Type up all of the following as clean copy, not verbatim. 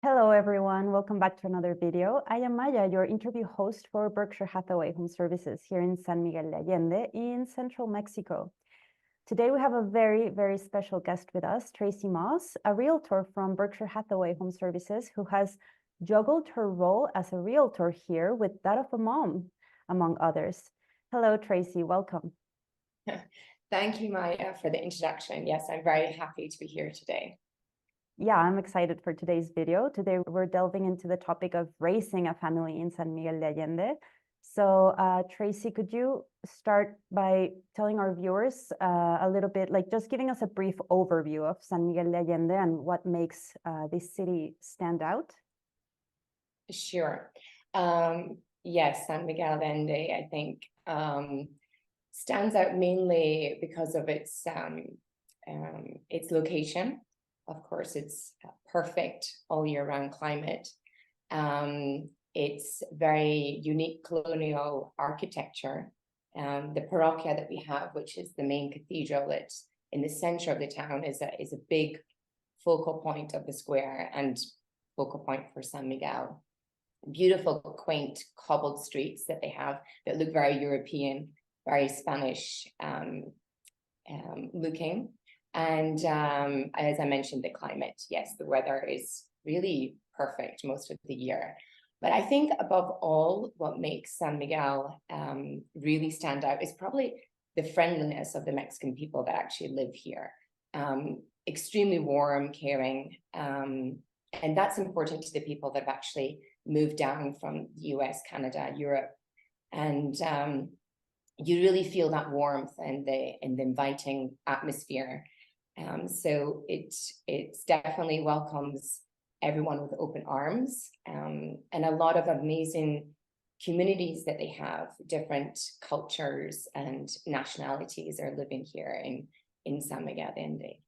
Hello, everyone. Welcome back to another video. I am Maya, your interview host for Berkshire Hathaway Home Services here in San Miguel de Allende in central Mexico. Today, we have a very, very special guest with us, Tracy Moss, a realtor from Berkshire Hathaway Home Services who has juggled her role as a realtor here with that of a mom, among others. Hello, Tracy. Welcome. Thank you, Maya, for the introduction. Yes, I'm very happy to be here today. Yeah, I'm excited for today's video. Today, we're delving into the topic of raising a family in San Miguel de Allende. So, Tracy, could you start by telling our viewers a little bit, like just giving us a brief overview of San Miguel de Allende and what makes this city stand out? Sure. Yes, San Miguel de Allende, I think, stands out mainly because of its location. Of course, it's perfect all year round climate. It's very unique colonial architecture. The parroquia that we have, which is the main cathedral that's in the center of the town, is a big focal point of the square and focal point for San Miguel. Beautiful, quaint, cobbled streets that they have that look very European, very Spanish looking. And as I mentioned, the climate, yes, the weather is really perfect most of the year. But I think above all, what makes San Miguel really stand out is probably the friendliness of the Mexican people that actually live here. Extremely warm, caring, and that's important to the people that have actually moved down from the US, Canada, Europe. And you really feel that warmth and the inviting atmosphere. So it definitely welcomes everyone with open arms, and a lot of amazing communities that they have, different cultures and nationalities are living here in San Miguel de Allende.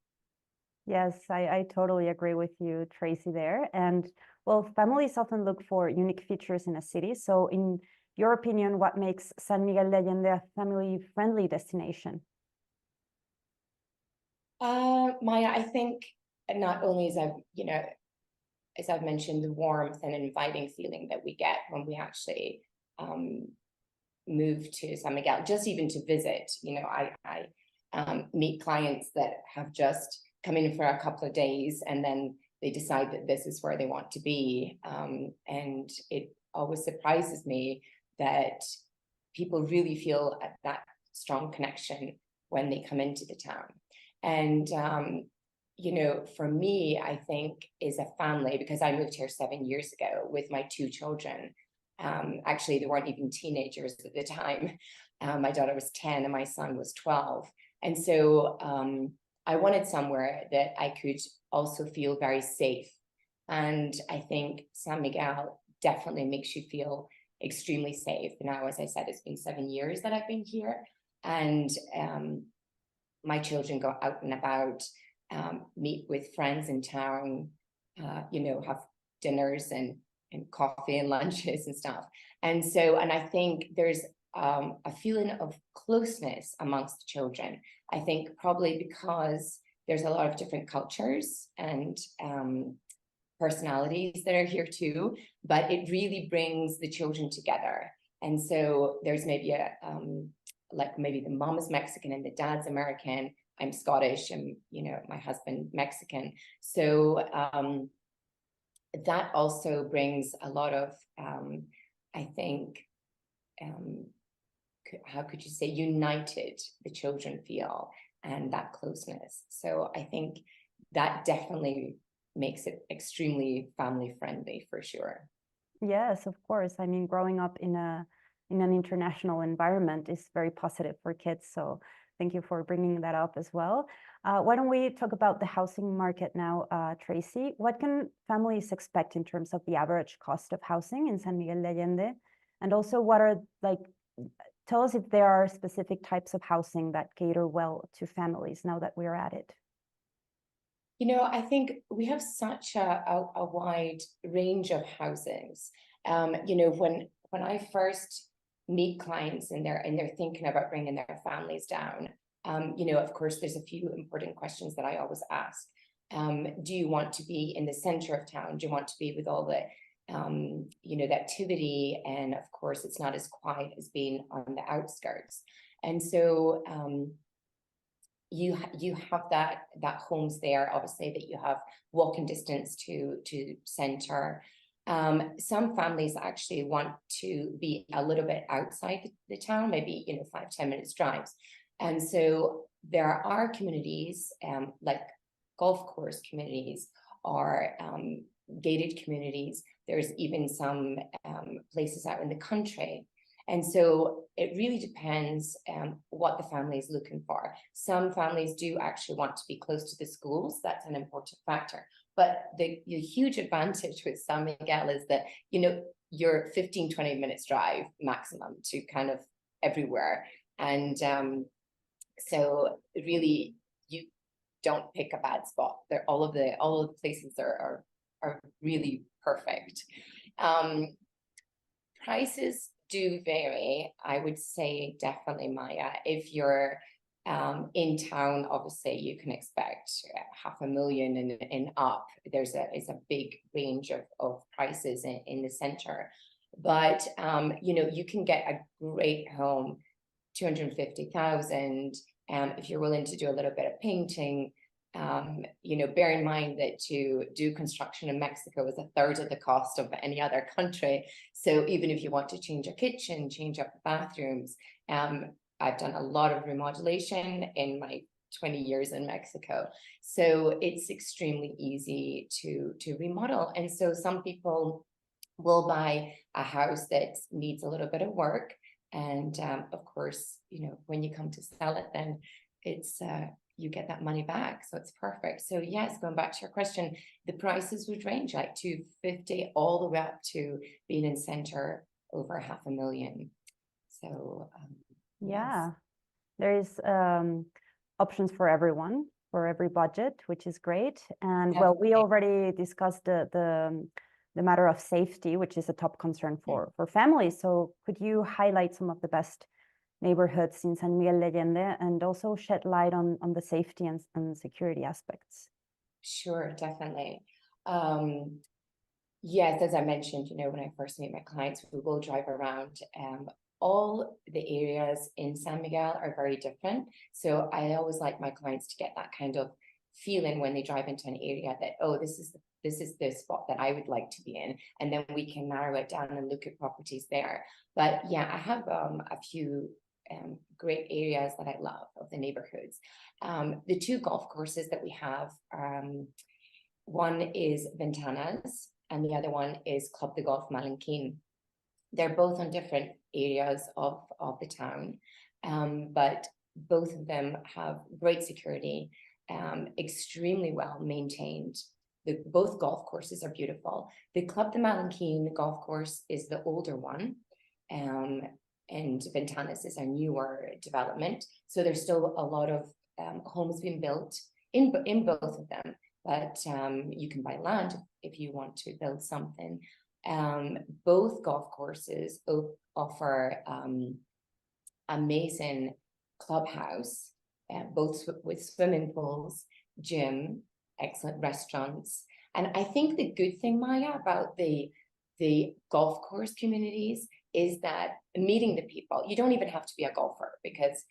Yes, I totally agree with you, Tracy, there. And well, families often look for unique features in a city. So in your opinion, what makes San Miguel de Allende a family-friendly destination? Maya, I think not only as I've mentioned, the warmth and inviting feeling that we get when we actually move to San Miguel, just even to visit. I meet clients that have just come in for a couple of days and then they decide that this is where they want to be. And it always surprises me that people really feel that strong connection when they come into the town. And, for me, I think is a family, because I moved here 7 years ago with my 2 children. Actually, they weren't even teenagers at the time. My daughter was 10 and my son was 12. And so I wanted somewhere that I could also feel very safe. And I think San Miguel definitely makes you feel extremely safe. Now, as I said, it's been 7 years that I've been here. And my children go out and about, meet with friends in town, have dinners and coffee and lunches and stuff. And I think there's a feeling of closeness amongst the children. I think probably because there's a lot of different cultures and personalities that are here too, but it really brings the children together. And so there's maybe maybe the mom is Mexican and the dad's American. I'm Scottish and, my husband Mexican. So that also brings a lot of, I think, how could you say, united the children feel and that closeness. So I think that definitely makes it extremely family friendly for sure. Yes, of course. I mean, growing up in an international environment is very positive for kids. So thank you for bringing that up as well. Why don't we talk about the housing market now, Tracy? What can families expect in terms of the average cost of housing in San Miguel de Allende? And also, tell us if there are specific types of housing that cater well to families now that we're at it. I think we have such a wide range of housings. When I first meet clients and they're thinking about bringing their families down, of course, there's a few important questions that I always ask. Do you want to be in the center of town? Do you want to be with all the the activity? And of course, it's not as quiet as being on the outskirts. And so you have that homes there, obviously, that you have walking distance to center. Some families actually want to be a little bit outside the town, maybe 5-10 minutes drives. And so there are communities like golf course communities or gated communities. There's even some places out in the country. And so it really depends what the family is looking for. Some families do actually want to be close to the schools. That's an important factor. But the huge advantage with San Miguel is that, you're 15-20 minutes drive maximum to kind of everywhere. And so really, you don't pick a bad spot. They're all of the places are really perfect. Prices do vary. I would say definitely, Maya, if you're in town, obviously you can expect $500,000 and up. It's a big range of prices in the center. But you can get a great home, 250,000. If you're willing to do a little bit of painting, bear in mind that to do construction in Mexico is 1/3 of the cost of any other country. So even if you want to change a kitchen, change up the bathrooms, I've done a lot of remodelation in my 20 years in Mexico. So it's extremely easy to remodel. And so some people will buy a house that needs a little bit of work. And of course, when you come to sell it, then it's you get that money back. So it's perfect. So yes, going back to your question, the prices would range like 250 all the way up to being in center over $500,000. So Yeah, yes. there is options for everyone, for every budget, which is great. And well, we already discussed the matter of safety, which is a top concern for families. So could you highlight some of the best neighborhoods in San Miguel de Allende and also shed light on the safety and security aspects? Sure, definitely. Yes, as I mentioned, when I first meet my clients, we will drive around. All the areas in San Miguel are very different. So I always like my clients to get that kind of feeling when they drive into an area that, oh, this is the spot that I would like to be in. And then we can narrow it down and look at properties there. But yeah, I have a few great areas that I love of the neighborhoods. The two golf courses that we have, one is Ventanas and the other one is Club de Golf Malinquin. They're both on different areas of the town, but both of them have great security, extremely well maintained. Both golf courses are beautiful. The Club de Malinquin golf course is the older one, and Ventanas is a newer development. So there's still a lot of homes being built in both of them, but you can buy land if you want to build something. Both golf courses offer amazing clubhouse, both with swimming pools, gym, excellent restaurants. And I think the good thing, Maya, about the golf course communities is that meeting the people, you don't even have to be a golfer, because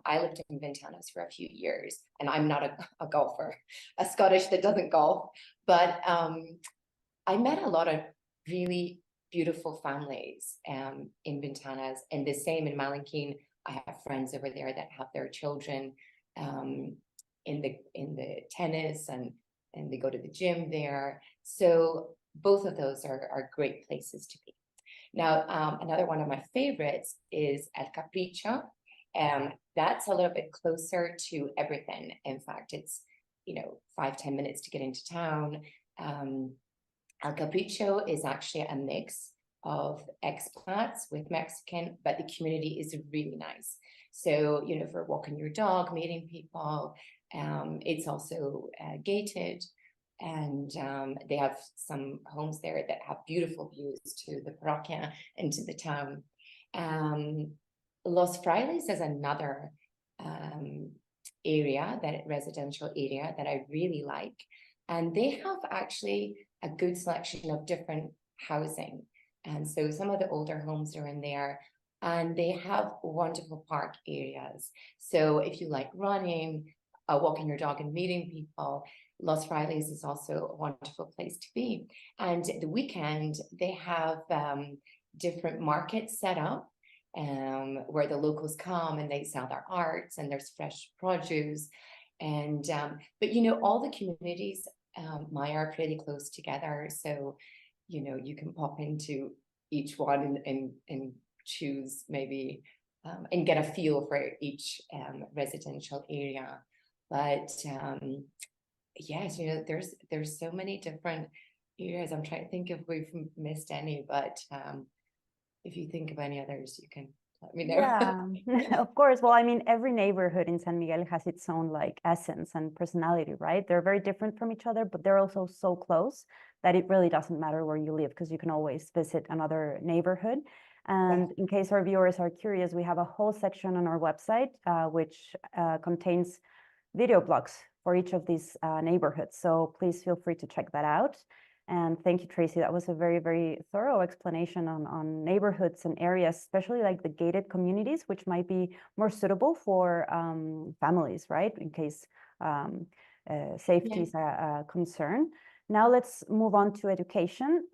I lived in Ventanas for a few years and I'm not a golfer, a Scottish that doesn't golf, but I met a lot of really beautiful families in Ventanas, and the same in Malinquin. I have friends over there that have their children in the tennis, and they go to the gym there. So both of those are great places to be. Now, another one of my favorites is El Capricho. That's a little bit closer to everything. In fact, it's 5-10 minutes to get into town. El Capricho is actually a mix of expats with Mexican, but the community is really nice. So, for walking your dog, meeting people, it's also gated, and they have some homes there that have beautiful views to the parroquia and to the town. Los Frailes is another area, that residential area that I really like. And they have actually a good selection of different housing. And so some of the older homes are in there, and they have wonderful park areas. So if you like running, walking your dog and meeting people, Los Frailes is also a wonderful place to be. And the weekend, they have different markets set up where the locals come and they sell their arts, and there's fresh produce. And but you know, all the communities, Maya, are pretty close together. So, you know, you can pop into each one and choose maybe and get a feel for each residential area. But yes, you know, there's so many different areas. I'm trying to think if we've missed any, but if you think of any others, you can let me know. Yeah, of course. Well, I mean, every neighborhood in San Miguel has its own like essence and personality, right? They're very different from each other, but they're also so close that it really doesn't matter where you live, because you can always visit another neighborhood. And in case our viewers are curious, we have a whole section on our website, which contains video blogs for each of these neighborhoods. So please feel free to check that out. And thank you, Tracy. That was a very, very thorough explanation on neighborhoods and areas, especially like the gated communities, which might be more suitable for families, right? In case safety is a concern. Now let's move on to education.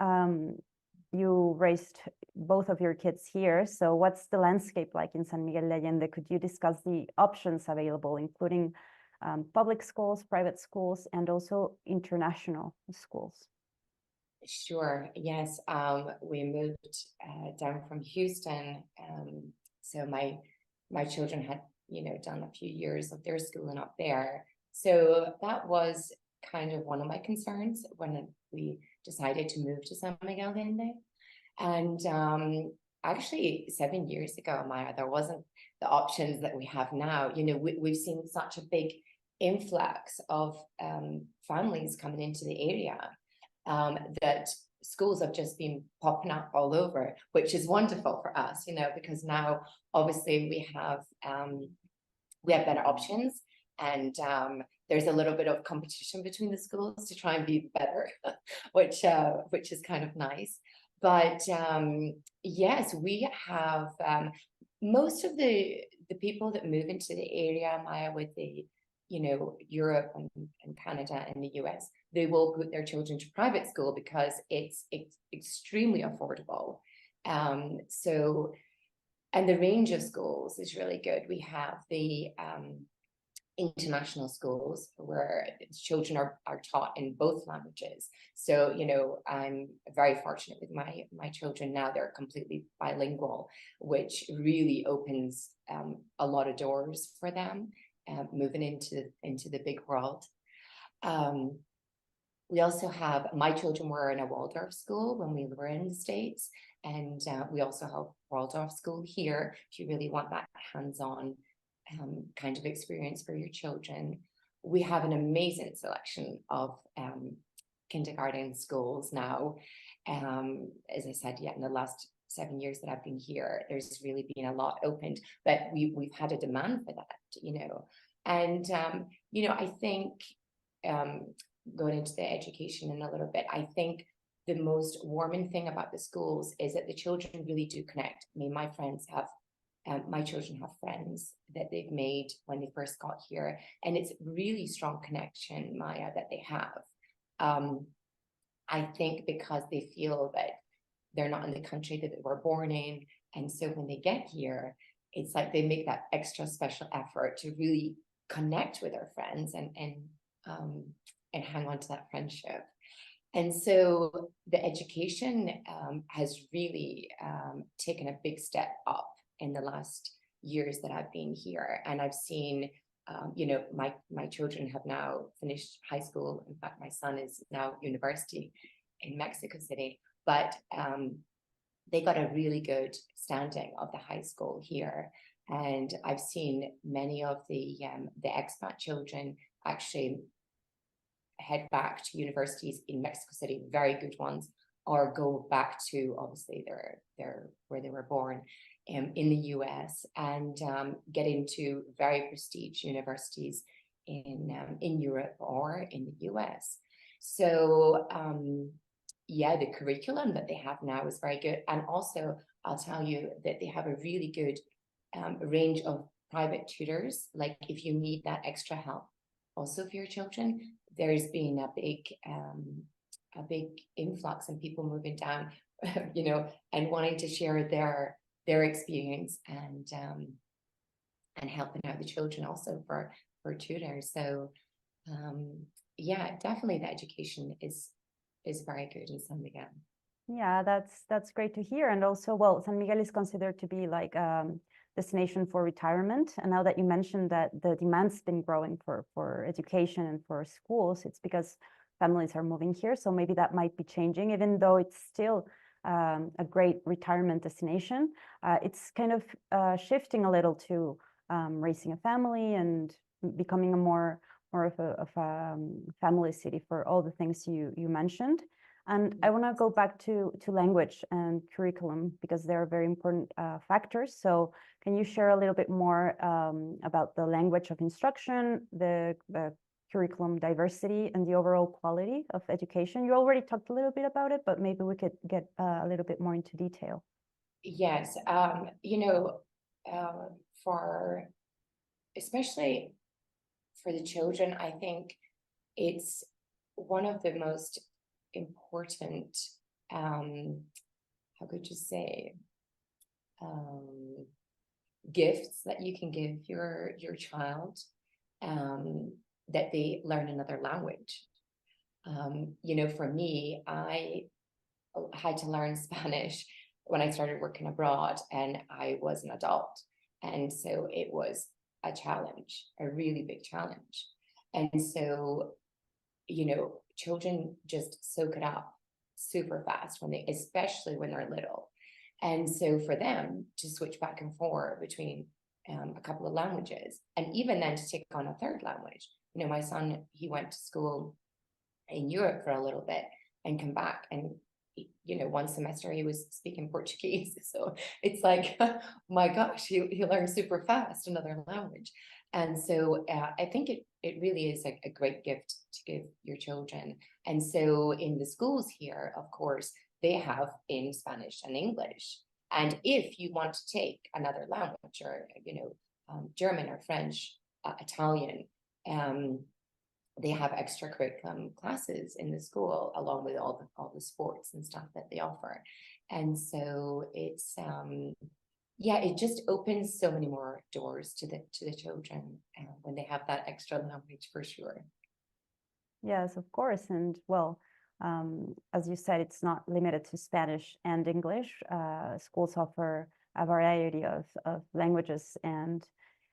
You raised both of your kids here. So what's the landscape like in San Miguel de Allende? Could you discuss the options available, including public schools, private schools, and also international schools? Sure. Yes. We moved down from Houston. So my children had, you know, done a few years of their schooling up there. So that was kind of one of my concerns when we decided to move to San Miguel de Allende. And actually 7 years ago, Maya, there wasn't the options that we have now. You know, we've seen such a big influx of families coming into the area. That schools have just been popping up all over, which is wonderful for us, you know, because now obviously we have better options, and there's a little bit of competition between the schools to try and be better, which is kind of nice. But yes, we have most of the people that move into the area, Maya, with the, you know, Europe and Canada and the US, they will put their children to private school because it's extremely affordable. So, and the range of schools is really good. We have the international schools where children are taught in both languages. So, you know, I'm very fortunate with my children now. They're completely bilingual, which really opens a lot of doors for them. Moving into the big world. We also have, my children were in a Waldorf school when we were in the States, and we also have Waldorf school here if you really want that hands-on kind of experience for your children. We have an amazing selection of kindergarten schools now. As I said, in the last 7 years that I've been here, there's really been a lot opened, but we've had a demand for that, you know. And you know, I think going into the education in a little bit, I think the most warming thing about the schools is that the children really do connect. I mean, my children have friends that they've made when they first got here, and it's really strong connection, Maya, that they have. I think because they feel that they're not in the country that they were born in. And so when they get here, it's like they make that extra special effort to really connect with their friends and hang on to that friendship. And so the education has really taken a big step up in the last years that I've been here. And I've seen, you know, my children have now finished high school. In fact, my son is now university in Mexico City. But they got a really good standing of the high school here. And I've seen many of the expat children actually head back to universities in Mexico City, very good ones, or go back to obviously their where they were born. in the US and get into very prestigious universities in Europe or in the US. So yeah, the curriculum that they have now is very good. And also, I'll tell you that they have a really good range of private tutors. Like if you need that extra help also for your children, there's been a big influx in people moving down, you know, and wanting to share their experience and helping out the children also for tutors. So yeah, definitely the education is very good in San Miguel. Yeah, that's great to hear. And also, well, San Miguel is considered to be like destination for retirement. And now that you mentioned that the demand's been growing for education and for schools, it's because families are moving here. So maybe that might be changing, even though it's still a great retirement destination. It's kind of shifting a little to raising a family and becoming a more of a family city for all the things you mentioned. And I want to go back to language and curriculum because they are very important factors. So can you share a little bit more about the language of instruction, the curriculum diversity, and the overall quality of education? You already talked a little bit about it, but maybe we could get a little bit more into detail. Yes, you know, for especially for the children, I think it's one of the most important, how could you say, gifts that you can give your child, that they learn another language. You know, for me, I had to learn Spanish when I started working abroad and I was an adult. And so it was a challenge, a really big challenge. And so, you know, children just soak it up super fast especially when they're little. And so for them to switch back and forth between a couple of languages, and even then to take on a third language. You know, my son, he went to school in Europe for a little bit and come back, and you know, one semester he was speaking Portuguese. So it's like, my gosh, he learned super fast another language. And so I think it really is a great gift to give your children. And so in the schools here, of course, they have in Spanish and English. And if you want to take another language, or you know, German or French, Italian, they have extra curriculum classes in the school along with all the sports and stuff that they offer. And so it's yeah, it just opens so many more doors to the children when they have that extra language, for sure. Yes, of course. And well, as you said, it's not limited to Spanish and English. Schools offer a variety of languages, and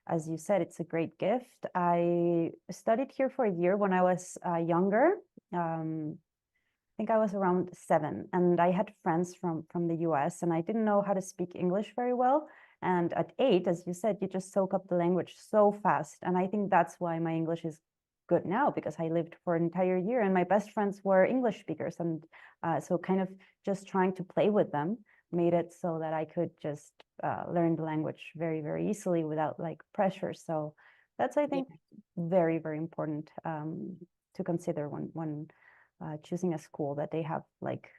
as you said, it's a great gift. I studied here for a year when I was younger. I think I was around 7, and I had friends from the US, and I didn't know how to speak English very well. And at 8, as you said, you just soak up the language so fast. And I think that's why my English is good now, because I lived for an entire year and my best friends were English speakers. And so kind of just trying to play with them made it so that I could just learn the language very, very easily without like pressure. So that's, I think, very, very important to consider when choosing a school, that they have like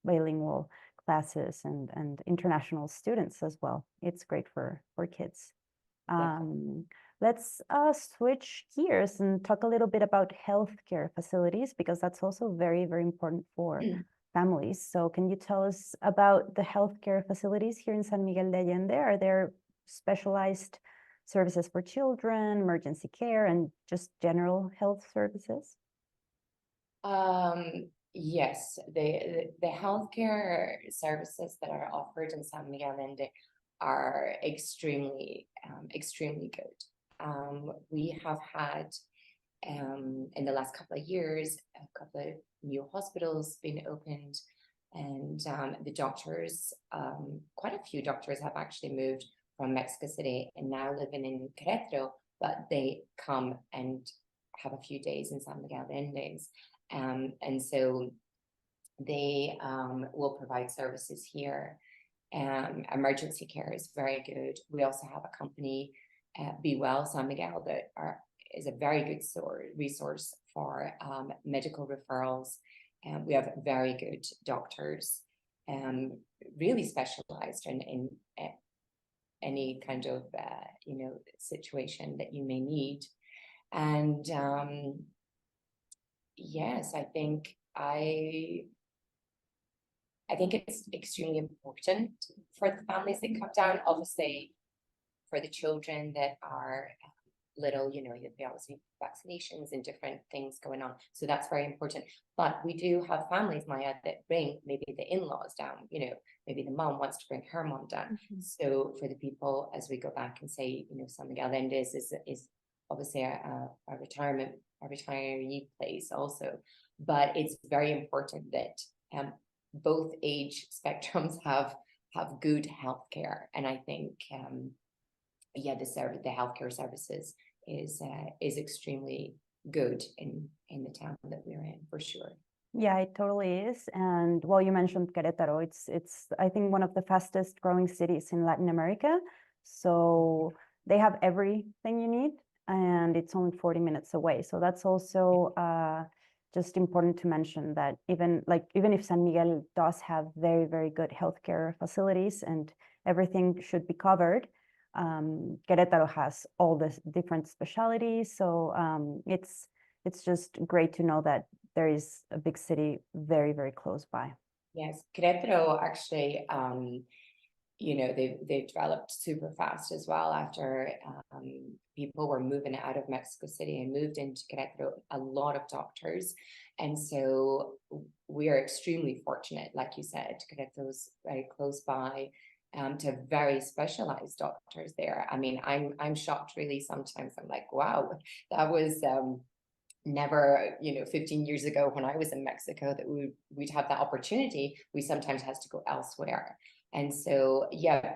bilingual classes and international students as well. It's great for kids. Let's switch gears and talk a little bit about healthcare facilities, because that's also very, very important for families. So can you tell us about the healthcare facilities here in San Miguel de Allende? Are there specialized services for children, emergency care, and just general health services? Yes, the healthcare services that are offered in San Miguel de Allende are extremely good. We have had in the last couple of years a couple of new hospitals being opened, and the doctors, quite a few doctors have actually moved from Mexico City and now living in Querétaro, but they come and have a few days in San Miguel de Allende. And so they will provide services here. Emergency care is very good. We also have a company, Be Well San Miguel, that is a very good resource for medical referrals. And we have very good doctors, really specialized in any kind of situation that you may need. And yes, I think it's extremely important for the families that come down. Obviously, for the children that are little, they obviously have vaccinations and different things going on. So that's very important. But we do have families, Maya, that bring maybe the in-laws down, maybe the mom wants to bring her mom down. Mm-hmm. So for the people, as we go back and say, San Miguel de Allende is obviously a retiree place also. But it's very important that both age spectrums have good healthcare. And I think, the healthcare services is extremely good in the town that we're in, for sure. Yeah, it totally is. And well, you mentioned Querétaro. It's I think one of the fastest growing cities in Latin America. So they have everything you need, and it's only 40 minutes away. So that's also just important to mention that even if San Miguel does have very, very good healthcare facilities and everything should be covered, Querétaro has all the different specialties. So it's just great to know that there is a big city very, very close by. Yes, Querétaro actually, they've developed super fast as well after people were moving out of Mexico City and moved into Querétaro, a lot of doctors. And so we are extremely fortunate, like you said, Querétaro's very close by, to have very specialized doctors there. I mean, I'm shocked really sometimes. I'm like, wow, that was never, 15 years ago when I was in Mexico that we'd have that opportunity. We sometimes has to go elsewhere. And so,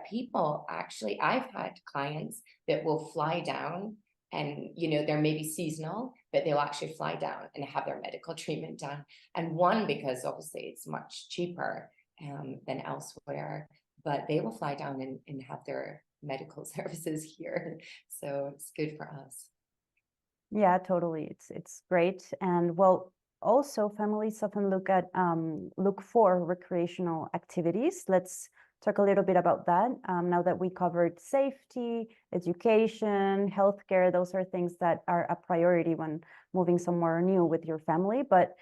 people actually, I've had clients that will fly down and, they're maybe seasonal, but they'll actually fly down and have their medical treatment done. And one, because obviously it's much cheaper than elsewhere, but they will fly down and have their medical services here. So it's good for us. Yeah, totally. It's great. And well, also families often look for recreational activities. Let's talk a little bit about that. Now that we covered safety, education, healthcare, those are things that are a priority when moving somewhere new with your family. But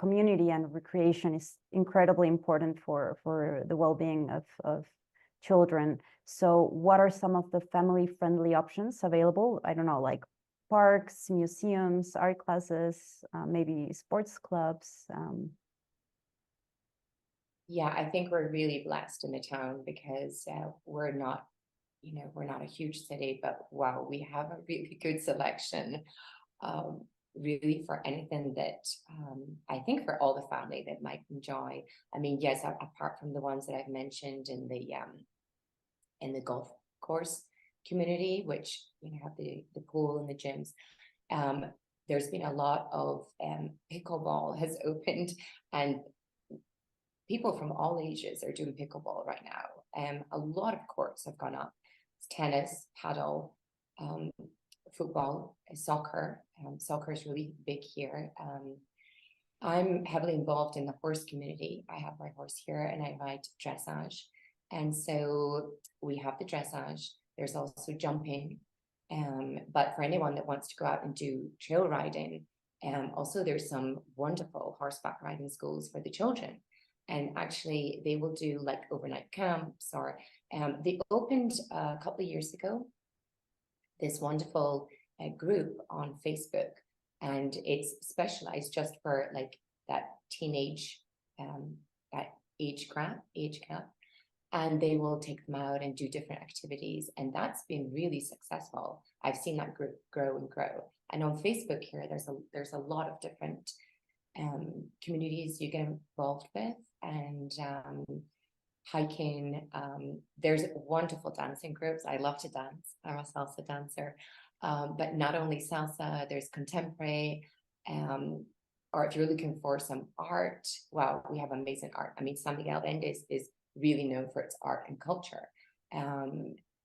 community and recreation is incredibly important for the well-being of children. So what are some of the family-friendly options available? I don't know, like parks, museums, art classes, maybe sports clubs. I think we're really blessed in the town because we're not a huge city, but wow, we have a really good selection, really for anything that I think for all the family that might enjoy. I mean, yes, apart from the ones that I've mentioned in the golf course community, which have the pool and the gyms. There's been a lot of pickleball has opened, and people from all ages are doing pickleball right now. A lot of courts have gone up. It's tennis, paddle, football, soccer. Soccer is really big here. I'm heavily involved in the horse community. I have my horse here and I ride dressage. And so we have the dressage. There's also jumping. But for anyone that wants to go out and do trail riding, also there's some wonderful horseback riding schools for the children. And actually they will do like overnight camps, or they opened a couple of years ago this wonderful group on Facebook, and it's specialized just for like that teenage, that age gap. And they will take them out and do different activities. And that's been really successful. I've seen that group grow and grow. And on Facebook here, there's a lot of different communities you get involved with, and hiking. There's wonderful dancing groups. I love to dance. I'm a salsa dancer. But not only salsa, there's contemporary, or if you're looking for some art, wow, we have amazing art. I mean, San Miguel de Allende is really known for its art and culture.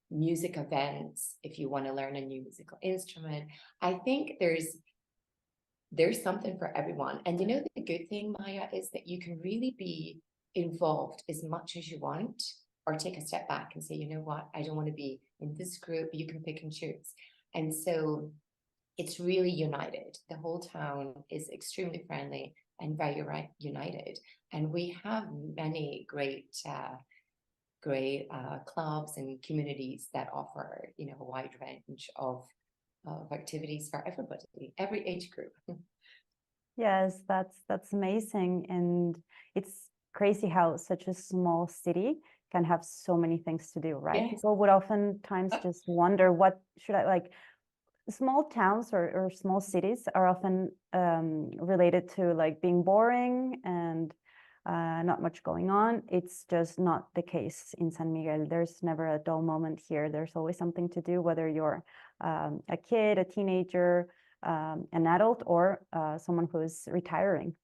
Music events, if you want to learn a new musical instrument. I think there's something for everyone. And you know, the good thing, Maya, is that you can really be involved as much as you want, or take a step back and say, you know what, I don't want to be in this group. You can pick and choose. And so it's really united. The whole town is extremely friendly and very united. And we have many great clubs and communities that offer, you know, a wide range of activities for everybody, every age group. Yes, that's amazing. And it's crazy how such a small city can have so many things to do, right? Yes. People would oftentimes just wonder, what should I like? Small towns or small cities are often related to like being boring and not much going on. It's just not the case in San Miguel. There's never a dull moment here. There's always something to do, whether you're a kid, a teenager, an adult, or someone who's retiring.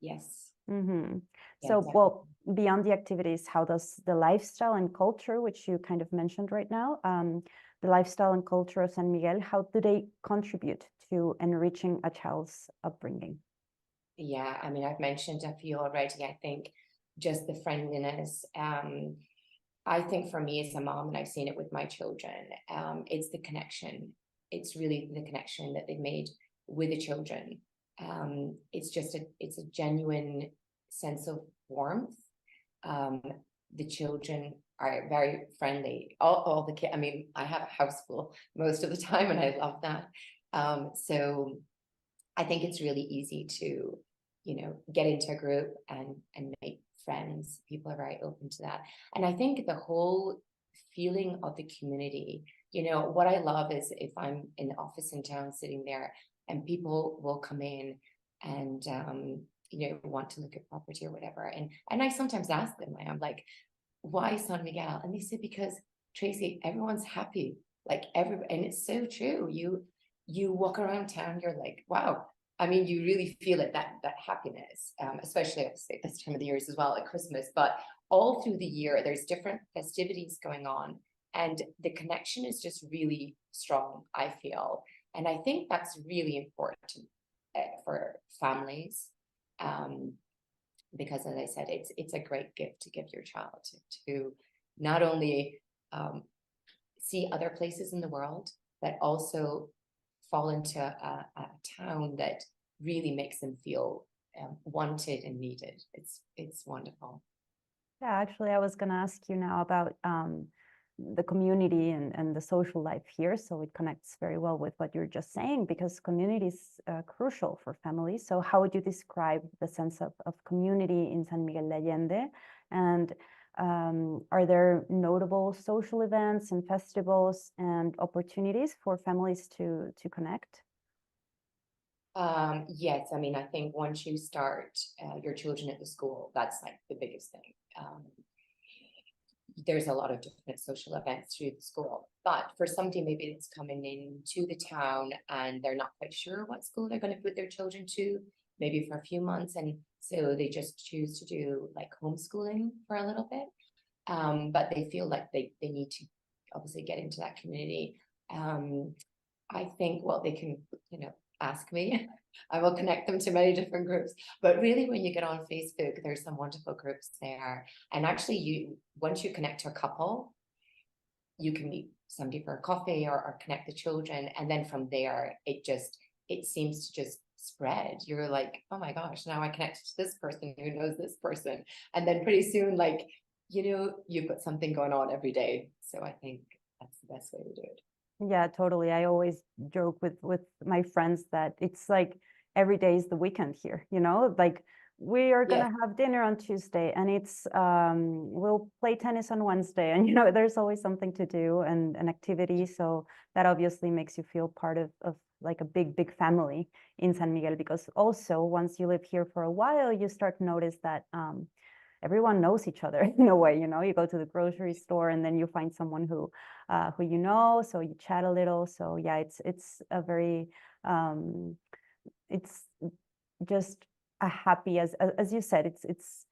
Yes. Mm-hmm. Yeah, So, definitely. well, beyond the activities, how does the lifestyle and culture, which you kind of mentioned right now, the lifestyle and culture of San Miguel, how do they contribute to enriching a child's upbringing? Yeah, I mean, I've mentioned a few already. I think just the friendliness. I think for me as a mom, and I've seen it with my children, it's the connection. It's really the connection that they've made with the children. It's a genuine sense of warmth. Um, the children are very friendly. All the kids, I mean, I have a house full most of the time, and I love that. So I think it's really easy to, you know, get into a group and make friends. People are very open to that. And I think the whole feeling of the community, you know, what I love is if I'm in the office in town sitting there and people will come in and you know, want to look at property or whatever. And I sometimes ask them, I'm like, why San Miguel? And they say, because Tracy, everyone's happy. Like and it's so true. You walk around town, you're like, wow. I mean, you really feel it, that happiness, especially obviously at this time of the year as well, at Christmas, but all through the year, there's different festivities going on. And the connection is just really strong, I feel. And I think that's really important for families. Because as I said, it's a great gift to give your child to not only see other places in the world, but also fall into a town that really makes them feel wanted and needed. It's wonderful. Yeah, actually, I was going to ask you now about the community and the social life here. So it connects very well with what you're just saying, because community is crucial for families. So how would you describe the sense of community in San Miguel de Allende? And are there notable social events and festivals and opportunities for families to connect? Yes, I mean, I think once you start your children at the school, that's like the biggest thing. There's a lot of different social events through the school, but for somebody maybe that's coming into the town and they're not quite sure what school they're going to put their children to, maybe for a few months, and so they just choose to do like homeschooling for a little bit, but they feel like they need to obviously get into that community. I think, well, they can, you know, ask me. I will connect them to many different groups. But really, when you get on Facebook, there's some wonderful groups there. And actually, once you connect to a couple, you can meet somebody for a coffee or connect the children. And then from there, it seems to just spread. You're like, oh my gosh, now I connected to this person who knows this person. And then pretty soon, like, you know, you've got something going on every day. So I think that's the best way to do it. Yeah, totally. I always joke with my friends that it's like every day is the weekend here, you know, like we are Yes. gonna have dinner on Tuesday and it's we'll play tennis on Wednesday, and you know, there's always something to do and an activity. So that obviously makes you feel part of like a big family in San Miguel, because also once you live here for a while, you start to notice that everyone knows each other in a way. You know, you go to the grocery store and then you find someone who you know, so you chat a little. So yeah, it's a very it's just a happy, as you said, it's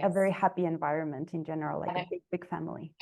a very Yes. happy environment in general, like And a big family.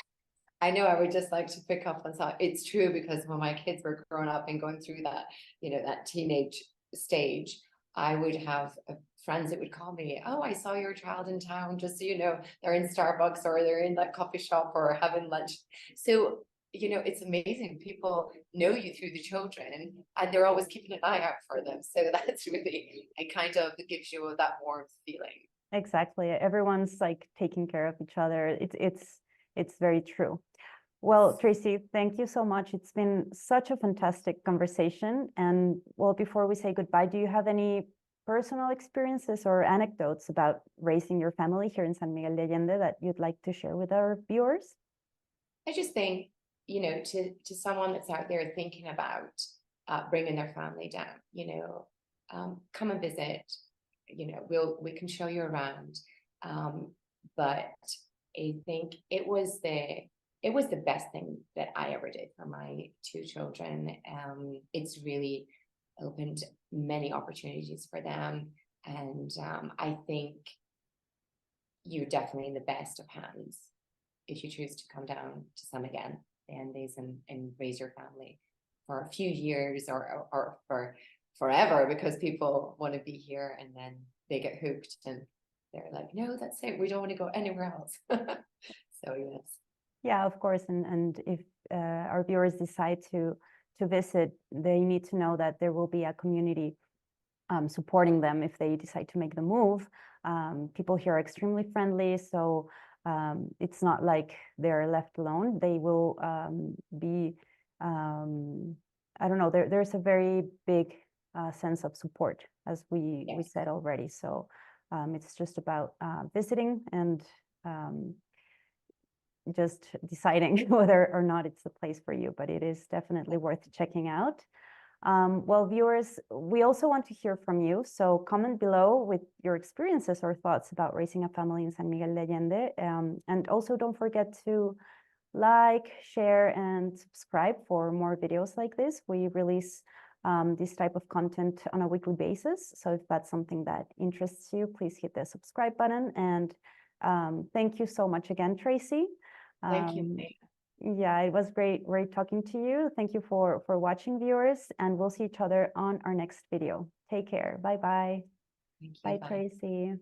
I know I would just like to pick up on something. It's true, because when my kids were growing up and going through that, that teenage stage, I would have friends that would call me, "Oh, I saw your child in town, just so you know, they're in Starbucks or they're in that coffee shop or having lunch." So, it's amazing. People know you through the children and they're always keeping an eye out for them. So that's really, it kind of gives you that warm feeling. Exactly. Everyone's like taking care of each other. It's very true. Well, Tracy, thank you so much. It's been such a fantastic conversation. And well, before we say goodbye, do you have any personal experiences or anecdotes about raising your family here in San Miguel de Allende that you'd like to share with our viewers? I just think, to someone that's out there thinking about bringing their family down, come and visit. We can show you around. But I think it was the best thing that I ever did for my two children. It's really opened many opportunities for them, and I think you're definitely in the best of hands if you choose to come down to San Miguel de Allende and raise your family for a few years or for forever, because people want to be here and then they get hooked and they're like, no, that's it. We don't want to go anywhere else. So yes. Yeah, of course. And if our viewers decide to visit, they need to know that there will be a community supporting them if they decide to make the move. People here are extremely friendly, so it's not like they're left alone. They will be, I don't know, there's a very big sense of support, as we Yes. said already. So it's just about visiting and just deciding whether or not it's the place for you, but it is definitely worth checking out. Well, viewers, we also want to hear from you. So comment below with your experiences or thoughts about raising a family in San Miguel de Allende. And also don't forget to like, share, and subscribe for more videos like this. We release this type of content on a weekly basis. So if that's something that interests you, please hit the subscribe button. And thank you so much again, Tracy. Thank you. Yeah, it was great talking to you. Thank you for watching, viewers, and we'll see each other on our next video. Take care. Bye-bye. Thank you. Bye, Bye. Tracy.